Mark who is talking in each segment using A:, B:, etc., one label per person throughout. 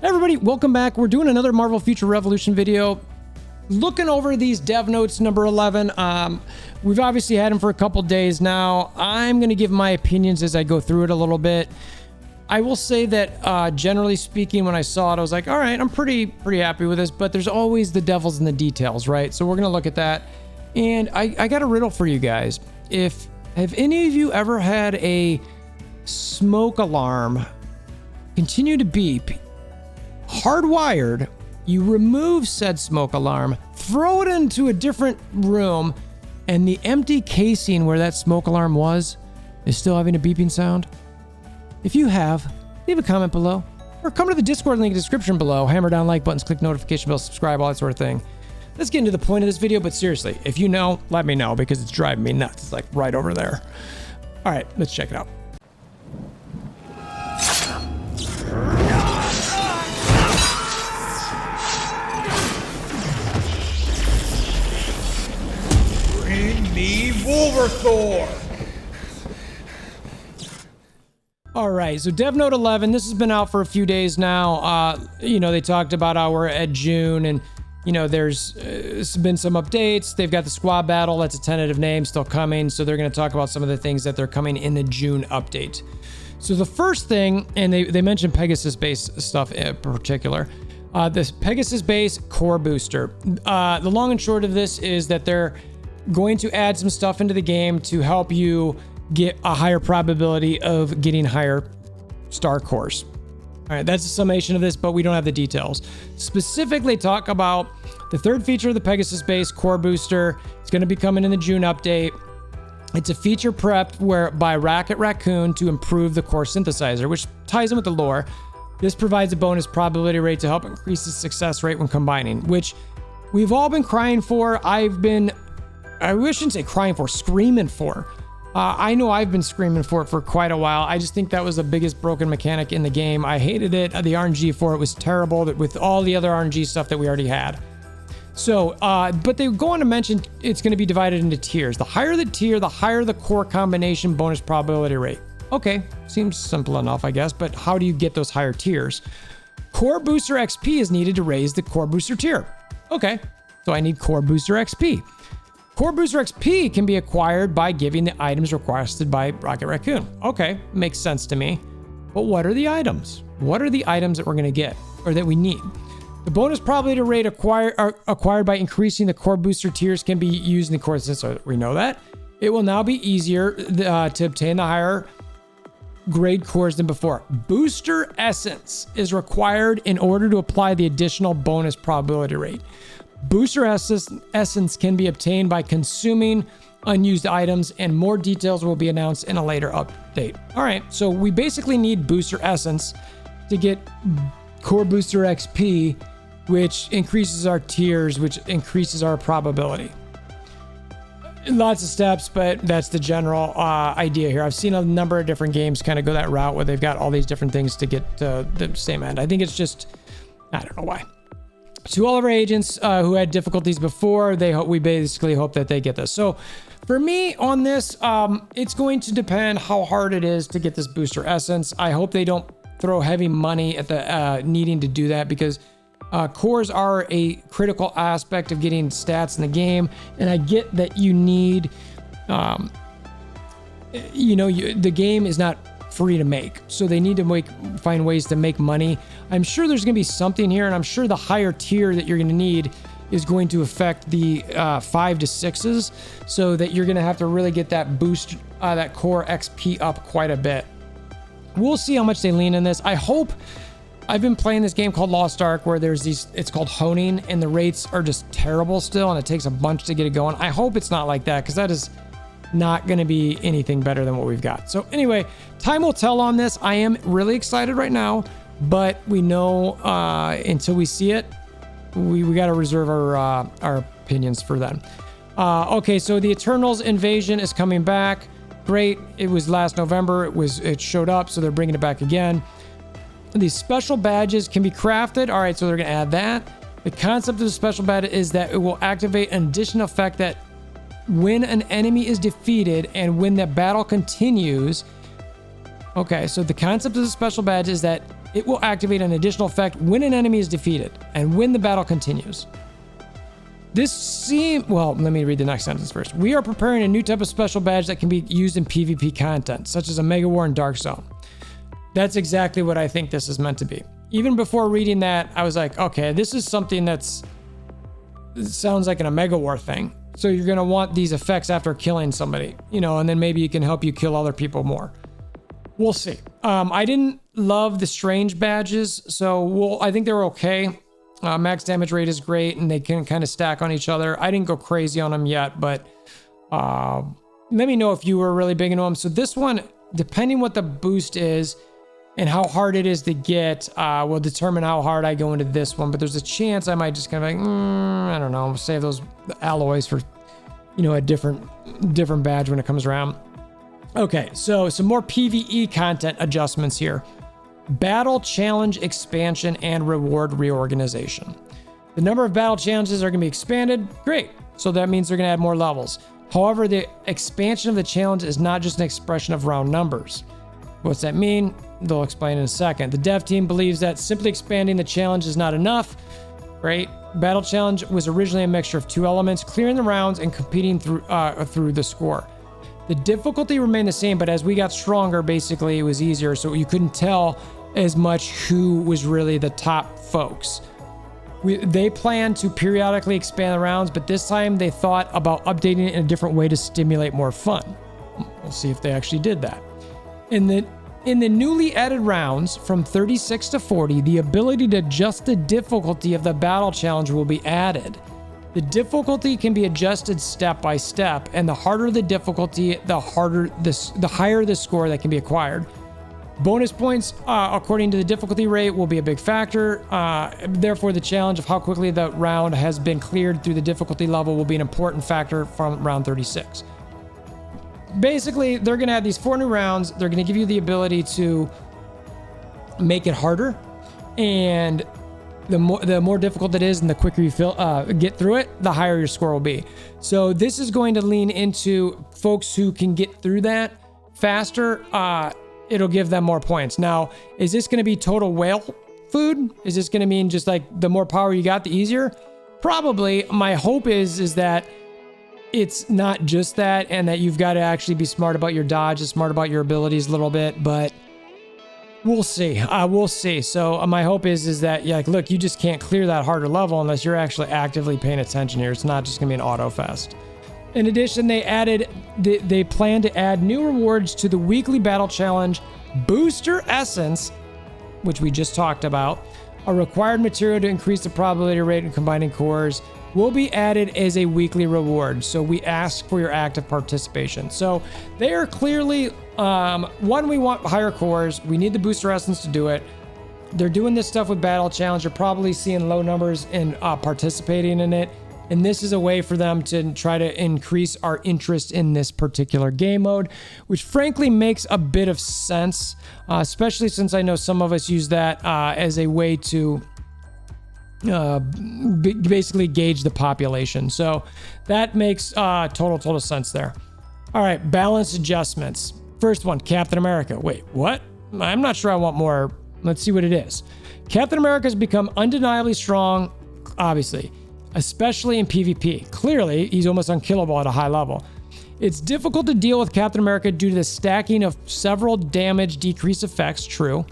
A: Everybody, welcome back. We're doing another Marvel Future Revolution video. Looking over these dev notes, number 11. We've obviously had them for a couple days now. I'm going to give my opinions as I go through it a little bit. I will say that generally speaking, when I saw it, I was like, all right, I'm pretty happy with this, but there's always the devils in the details, right? So we're going to look at that. And I got a riddle for you guys. Have any of you ever had a smoke alarm continue to beep, hardwired, you remove said smoke alarm, throw it into a different room, and the empty casing where that smoke alarm was is still having a beeping sound? If you have, leave a comment below, or come to the Discord link in the description below, hammer down like buttons, click notification bell, subscribe, all that sort of thing. Let's get into the point of this video, but seriously, if you know, let me know, because it's driving me nuts. It's like right over there. All right, let's check it out.
B: Bring me WolverThor!
A: All right, so Dev Note 11, this has been out for a few days now. They talked about how we're at June, and there's been some updates. They've got the squad battle, that's a tentative name, still coming. So they're going to talk about some of the things that they're coming in the June update. So the first thing, and they mentioned Pegasus-based stuff in particular, this Pegasus-based core booster. The long and short of this is that they're going to add some stuff into the game to help you get a higher probability of getting higher star cores. All right, that's a summation of this, but we don't have the details. Specifically talk about the third feature of the Pegasus-based core booster. It's going to be coming in the June update. It's a feature prepped by Rocket Raccoon to improve the core synthesizer, which ties in with the lore. This provides a bonus probability rate to help increase the success rate when combining, which we've all been crying for. I shouldn't say crying for, screaming for. I know I've been screaming for it for quite a while. I just think that was the biggest broken mechanic in the game. I hated it. The RNG for it was terrible with all the other RNG stuff that we already had. So, but they go on to mention it's going to be divided into tiers. The higher the tier, the higher the core combination bonus probability rate. Okay, seems simple enough, I guess, but how do you get those higher tiers? Core Booster XP is needed to raise the Core Booster tier. Okay, so I need Core Booster XP. Core Booster XP can be acquired by giving the items requested by Rocket Raccoon. Okay, makes sense to me. But what are the items? What are the items that we're going to get, or that we need? The bonus probability rate acquired by increasing the Core Booster tiers can be used in the core system. So we know that. It will now be easier to obtain the higher grade cores than before. Booster Essence is required in order to apply the additional bonus probability rate. Booster Essence can be obtained by consuming unused items, and more details will be announced in a later update. All right, so we basically need Booster Essence to get Core Booster XP, which increases our tiers, which increases our probability. Lots of steps, but that's the general idea here. I've seen a number of different games kind of go that route where they've got all these different things to get to the same end. I think it's just, I don't know why. To all of our agents who had difficulties before, we basically hope that they get this. So for me on this, it's going to depend how hard it is to get this Booster Essence. I hope they don't throw heavy money at the needing to do that, because cores are a critical aspect of getting stats in the game. And I get that you need, the game is not free to make, so they need to find ways to make money. I'm sure there's going to be something here, and I'm sure the higher tier that you're going to need is going to affect the 5 to 6s, so that you're going to have to really get that boost, that core XP up quite a bit. We'll see how much they lean in this. I've been playing this game called Lost Ark, where it's called honing, and the rates are just terrible still, and it takes a bunch to get it going. I hope it's not like that, because that is not going to be anything better than what we've got. So anyway, time will tell on this. I am really excited right now, but we know until we see it, we got to reserve our opinions for then. Okay, so the Eternals invasion is coming back. Great. It was last November. It showed up, so they're bringing it back again. These special badges can be crafted. All right, so they're going to add that. The concept of the special badge is that it will activate an additional effect that when an enemy is defeated and when the battle continues. Okay, so the concept of the special badge is that it will activate an additional effect when an enemy is defeated and when the battle continues. Well, let me read the next sentence first. We are preparing a new type of special badge that can be used in PvP content, such as a Mega War and Dark Zone. That's exactly what I think this is meant to be. Even before reading that, I was like, okay, this is something it sounds like a Mega War thing. So you're going to want these effects after killing somebody, and then maybe it can help you kill other people more. We'll see. I didn't love the strange badges, so I think they were okay. Max damage rate is great, and they can kind of stack on each other. I didn't go crazy on them yet, but let me know if you were really big into them. So this one, depending what the boost is and how hard it is to get, will determine how hard I go into this one. But there's a chance I might just kind of like, I don't know, save those alloys for, a different badge when it comes around. Okay, so some more PvE content adjustments here. Battle challenge expansion and reward reorganization. The number of battle challenges are going to be expanded. Great. So that means they're going to add more levels. However, the expansion of the challenge is not just an expression of round numbers. What's that mean? They'll explain in a second. The dev team believes that simply expanding the challenge is not enough. Right? Battle challenge was originally a mixture of two elements, clearing the rounds and competing through the score. The difficulty remained the same, but as we got stronger, basically it was easier, so you couldn't tell as much who was really the top folks. They plan to periodically expand the rounds, but this time they thought about updating it in a different way to stimulate more fun. We'll see if they actually did that. In the newly added rounds from 36 to 40, the ability to adjust the difficulty of the battle challenge will be added. The difficulty can be adjusted step by step, and the harder the difficulty, the higher the score that can be acquired. Bonus points, according to the difficulty rate, will be a big factor. Therefore, the challenge of how quickly the round has been cleared through the difficulty level will be an important factor from round 36. Basically, they're going to add these 4 new rounds. They're going to give you the ability to make it harder, and the more difficult it is and the quicker you get through it, the higher your score will be. So this is going to lean into folks who can get through that faster. It'll give them more points. Now, is this going to be total whale food? Is this going to mean just like the more power you got, the easier? Probably. My hope is that it's not just that, and that you've got to actually be smart about your dodge and smart about your abilities a little bit, but we'll see. We'll see. So my hope is that, look, you just can't clear that harder level unless you're actually actively paying attention here. It's not just going to be an auto fest. In addition, they plan to add new rewards to the weekly battle challenge, Booster Essence, which we just talked about. A required material to increase the probability rate in combining cores will be added as a weekly reward. So we ask for your active participation. So they are clearly, one, we want higher cores. We need the Booster Essence to do it. They're doing this stuff with Battle Challenge. You're probably seeing low numbers in participating in it. And this is a way for them to try to increase our interest in this particular game mode, which frankly makes a bit of sense, especially since I know some of us use that as a way to basically gauge the population. So that makes total sense there. All right, balance adjustments. First one, Captain America. Wait, what? I'm not sure I want more. Let's see what it is. Captain America has become undeniably strong, obviously, especially in PvP. Clearly, he's almost unkillable at a high level. It's difficult to deal with Captain America due to the stacking of several damage decrease effects, true,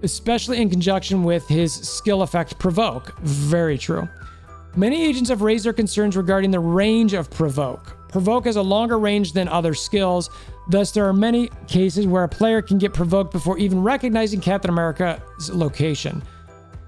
A: especially in conjunction with his skill effect Provoke, very true. Many agents have raised their concerns regarding the range of Provoke. Provoke has a longer range than other skills, thus there are many cases where a player can get provoked before even recognizing Captain America's location.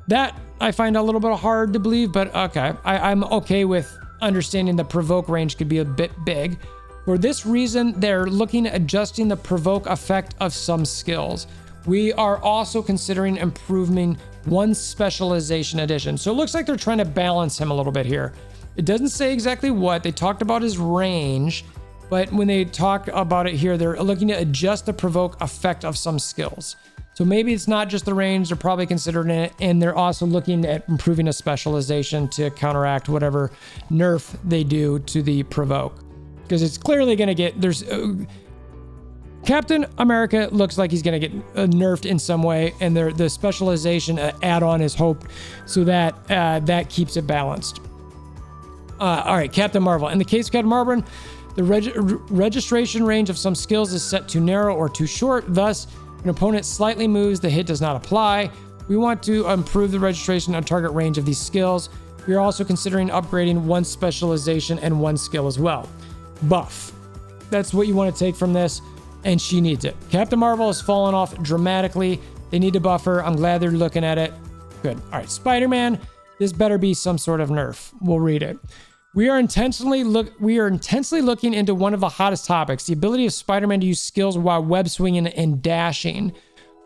A: That I find a little bit hard to believe, but okay. I'm okay with understanding the provoke range could be a bit big. For this reason, they're looking at adjusting the provoke effect of some skills. We are also considering improving one specialization addition. So it looks like they're trying to balance him a little bit here. It doesn't say exactly what. They talked about his range, but when they talk about it here, they're looking to adjust the provoke effect of some skills. So maybe it's not just the range, they're probably considering it, and they're also looking at improving a specialization to counteract whatever nerf they do to the provoke. Because it's clearly going to get, Captain America looks like he's going to get nerfed in some way, and the specialization add-on is hoped so that that keeps it balanced. All right, Captain Marvel. In the case of Captain Marvel, the registration range of some skills is set too narrow or too short. Thus, an opponent slightly moves, the hit does not apply. We want to improve the registration and target range of these skills. We are also considering upgrading one specialization and one skill as well. Buff. That's what you want to take from this, and she needs it. Captain Marvel has fallen off dramatically. They need to buff her. I'm glad they're looking at it. Good. All right, Spider-Man. This better be some sort of nerf. We'll read it. We are intensely looking into one of the hottest topics, the ability of Spider-Man to use skills while web swinging and dashing.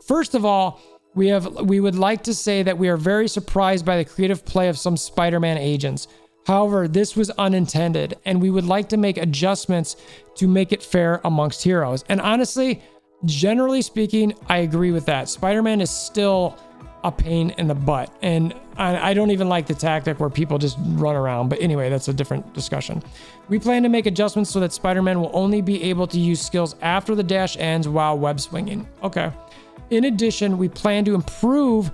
A: First of all, we would like to say that we are very surprised by the creative play of some Spider-Man agents. However, this was unintended, and we would like to make adjustments to make it fair amongst heroes. And honestly, generally speaking, I agree with that. Spider-Man is still a pain in the butt, and I don't even like the tactic where people just run around. But anyway, that's a different discussion. We plan to make adjustments so that Spider-Man will only be able to use skills after the dash ends while web swinging. Okay. In addition, we plan to improve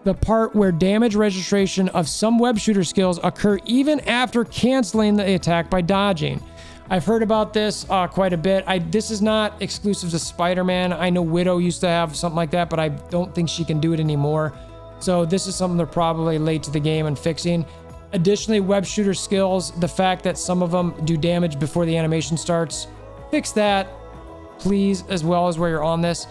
A: the part where damage registration of some web shooter skills occur even after canceling the attack by dodging. I've heard about this quite a bit. This is not exclusive to Spider-Man. I know Widow used to have something like that, but I don't think she can do it anymore. So this is something they're probably late to the game and fixing. Additionally, web shooter skills, the fact that some of them do damage before the animation starts, fix that, please, as well as where you're on this.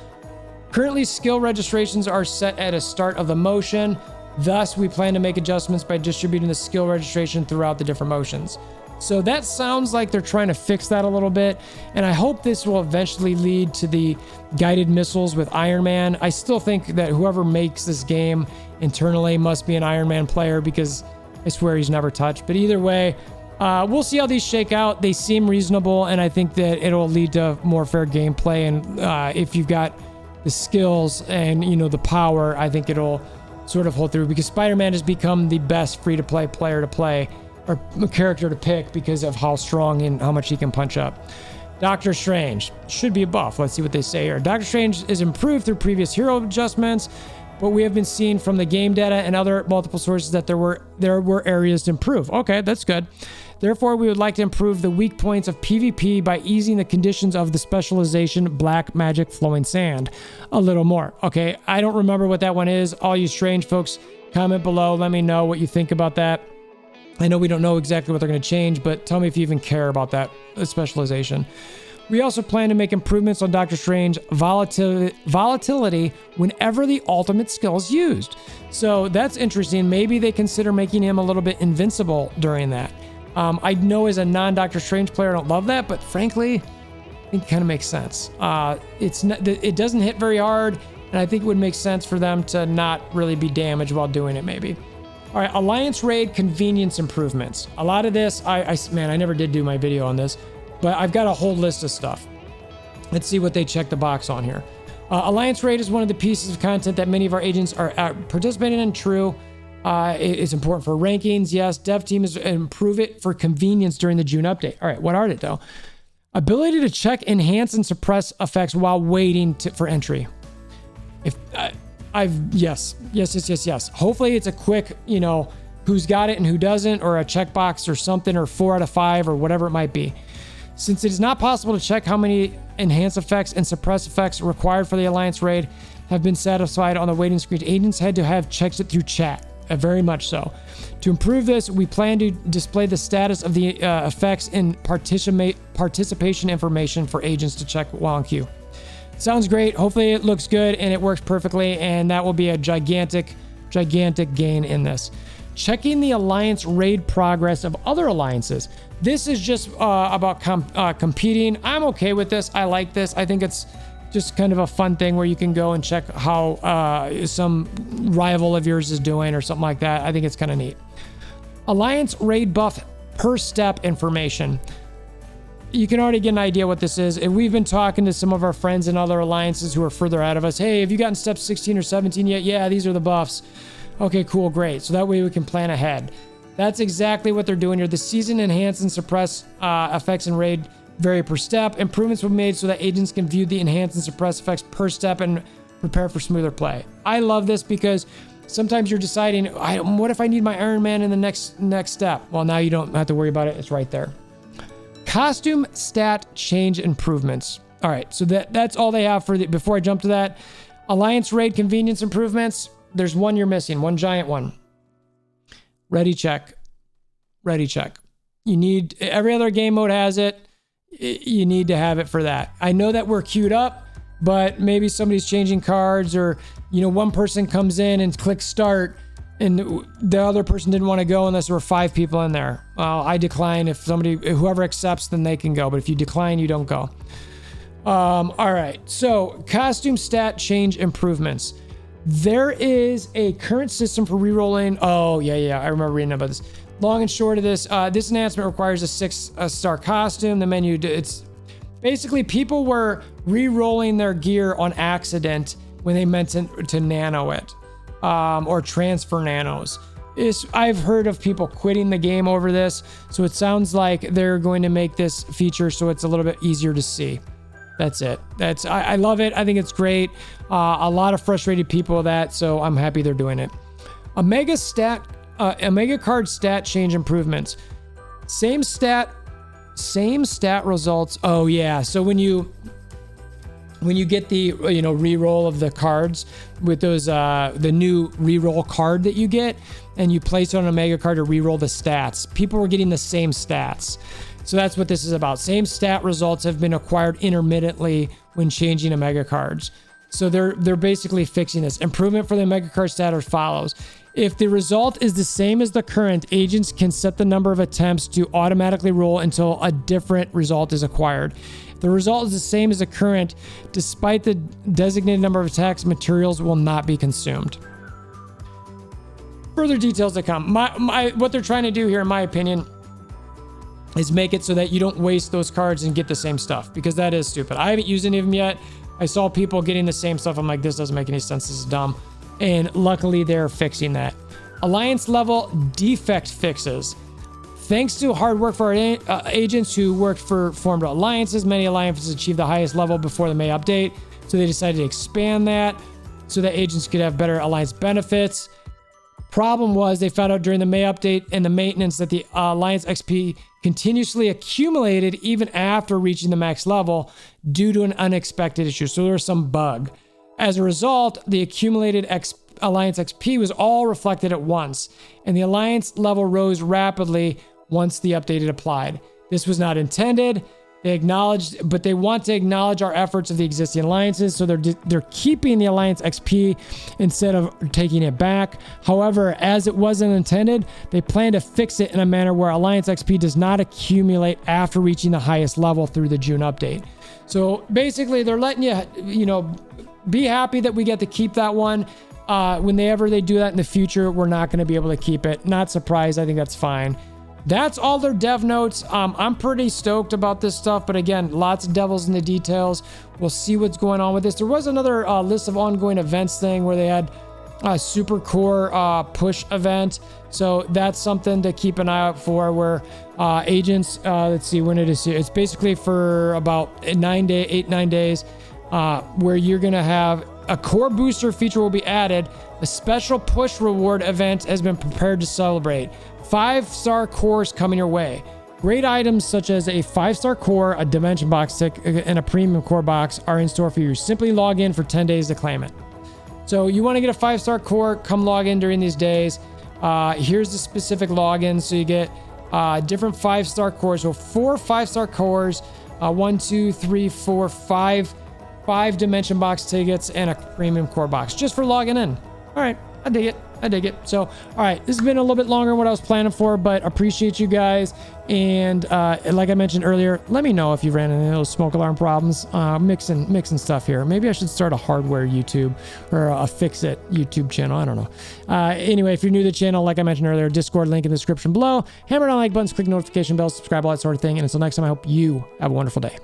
A: Currently, skill registrations are set at a start of the motion. Thus, we plan to make adjustments by distributing the skill registration throughout the different motions. So that sounds like they're trying to fix that a little bit. And I hope this will eventually lead to the guided missiles with Iron Man. I still think that whoever makes this game internally must be an Iron Man player, because I swear he's never touched. But either way, we'll see how these shake out. They seem reasonable, and I think that it'll lead to more fair gameplay. And if you've got the skills and, you know, the power, I think it'll sort of hold through, because Spider-Man has become the best free-to-play player to play, or character to pick, because of how strong and how much he can punch up. Doctor Strange should be a buff. Let's see what they say here. Doctor Strange is improved through previous hero adjustments, but we have been seeing from the game data and other multiple sources that there were areas to improve. Okay, that's good. Therefore, we would like to improve the weak points of PvP by easing the conditions of the specialization Black Magic Flowing Sand a little more. Okay, I don't remember what that one is. All you Strange folks, comment below. Let me know what you think about that. I know we don't know exactly what they're going to change, but tell me if you even care about that specialization. We also plan to make improvements on Doctor Strange volatility whenever the ultimate skill is used. So that's interesting. Maybe they consider making him a little bit invincible during that. I know as a non-Doctor Strange player, I don't love that, but frankly, I think it kind of makes sense. It doesn't hit very hard, and I think it would make sense for them to not really be damaged while doing it, maybe. All right, Alliance Raid convenience improvements. A lot of this, man, I never did do my video on this, but I've got a whole list of stuff. Let's see what they check the box on here. Alliance Raid is one of the pieces of content that many of our agents are participating in. True. It's important for rankings. Yes, dev team is improve it for convenience during the June update. All right, what are it though? Ability to check, enhance, and suppress effects while waiting for entry. Yes. Hopefully it's a quick, you know, who's got it and who doesn't, or a checkbox or something, or 4 out of 5 or whatever it might be. Since it is not possible to check how many enhance effects and suppress effects required for the Alliance Raid have been satisfied on the waiting screen, agents had to have checked it through chat. Very much so. To improve this, we plan to display the status of the effects in participation information for agents to check while in queue. Sounds great. Hopefully it looks good and it works perfectly, and that will be a gigantic gain in this. Checking the Alliance Raid progress of other alliances. This is just about competing. I'm okay with this. I like this. I think it's just kind of a fun thing where you can go and check how some rival of yours is doing or something like that. I think it's kind of neat. Alliance Raid buff per step information. You can already get an idea what this is. And we've been talking to some of our friends in other alliances who are further ahead of us. Hey, have you gotten step 16 or 17 yet? Yeah, these are the buffs. Okay, cool, great. So that way we can plan ahead. That's exactly what they're doing here. The season enhance and suppress effects in raid vary per step. Improvements were made so that agents can view the enhance and suppress effects per step and prepare for smoother play. I love this because sometimes you're deciding, what if I need my Iron Man in the next step? Well, now you don't have to worry about it. It's right there. Costume stat change improvements. All right, so that's all they have for before I jump to that. Alliance raid convenience improvements. There's one you're missing, one giant one. Ready check. Ready check. You need, every other game mode has it. You need to have it for that. I know that we're queued up, but maybe somebody's changing cards, or one person comes in and clicks start and the other person didn't want to go unless there were 5 people in there. Well, I decline. If whoever accepts, then they can go, but if you decline, you don't go. All right, so costume stat change improvements. There is a current system for rerolling. Oh yeah, I remember reading about this. Long and short of this, this enhancement requires a 6-star costume. The menu, it's basically people were re-rolling their gear on accident when they meant to nano it, or transfer nanos. I've heard of people quitting the game over this, so it sounds like they're going to make this feature so it's a little bit easier to see. That's it. I love it. I think it's great. A lot of frustrated people with that, so I'm happy they're doing it. Omega card stat change improvements. Same stat results. Oh yeah. So when you get the re-roll of the cards with those the new re-roll card that you get, and you place it on an Omega card to re-roll the stats, people were getting the same stats. So that's what this is about. Same stat results have been acquired intermittently when changing Omega cards. So they're basically fixing this. Improvement for the Omega card stat as follows. If the result is the same as the current, agents can set the number of attempts to automatically roll until a different result is acquired. If the result is the same as the current, despite the designated number of attacks, materials will not be consumed. Further details to come. What they're trying to do here, in my opinion, is make it so that you don't waste those cards and get the same stuff, because that is stupid. I haven't used any of them yet. I saw people getting the same stuff. I'm like, this doesn't make any sense. This is dumb. And luckily they're fixing that. Alliance level defect fixes. Thanks to hard work for our agents who worked for formed alliances, many alliances achieved the highest level before the May update. So they decided to expand that so that agents could have better alliance benefits. Problem was they found out during the May update and the maintenance that the Alliance XP continuously accumulated even after reaching the max level due to an unexpected issue. So there was some bug. As a result, the accumulated Alliance XP was all reflected at once, and the Alliance level rose rapidly once the update had applied. This was not intended. They acknowledged, but they want to acknowledge our efforts of the existing alliances, so they're keeping the Alliance XP instead of taking it back. However, as it wasn't intended, they plan to fix it in a manner where Alliance XP does not accumulate after reaching the highest level through the June update. So basically, they're letting you, be happy that we get to keep that one. Whenever they do that in the future, we're not going to be able to keep it. Not surprised. I think that's fine. That's all their dev notes. I'm pretty stoked about this stuff, but again, lots of devils in the details. We'll see what's going on with this. There was another list of ongoing events thing where they had a super core push event. So that's something to keep an eye out for, where agents, let's see when it is here. It's basically for about 9 days, where you're going to have a core booster feature will be added. A special push reward event has been prepared to celebrate. 5-star cores coming your way. Great items such as a 5-star core, a dimension box tick, and a premium core box are in store for you. Simply log in for 10 days to claim it. So you want to get a 5-star core, come log in during these days. Here's the specific login. So you get different 5-star cores. So 4 5-star cores, 1, 2, 3, 4, 5 dimension box tickets, and a premium core box just for logging in. All right, I dig it. So, all right, this has been a little bit longer than what I was planning for, but appreciate you guys. And like I mentioned earlier, let me know if you ran into those smoke alarm problems. Mixing stuff here. Maybe I should start a hardware YouTube or a fix-it YouTube channel. I don't know. Anyway, if you're new to the channel, like I mentioned earlier, Discord link in the description below. Hammer on like buttons, click notification bells, subscribe, all that sort of thing. And until next time, I hope you have a wonderful day.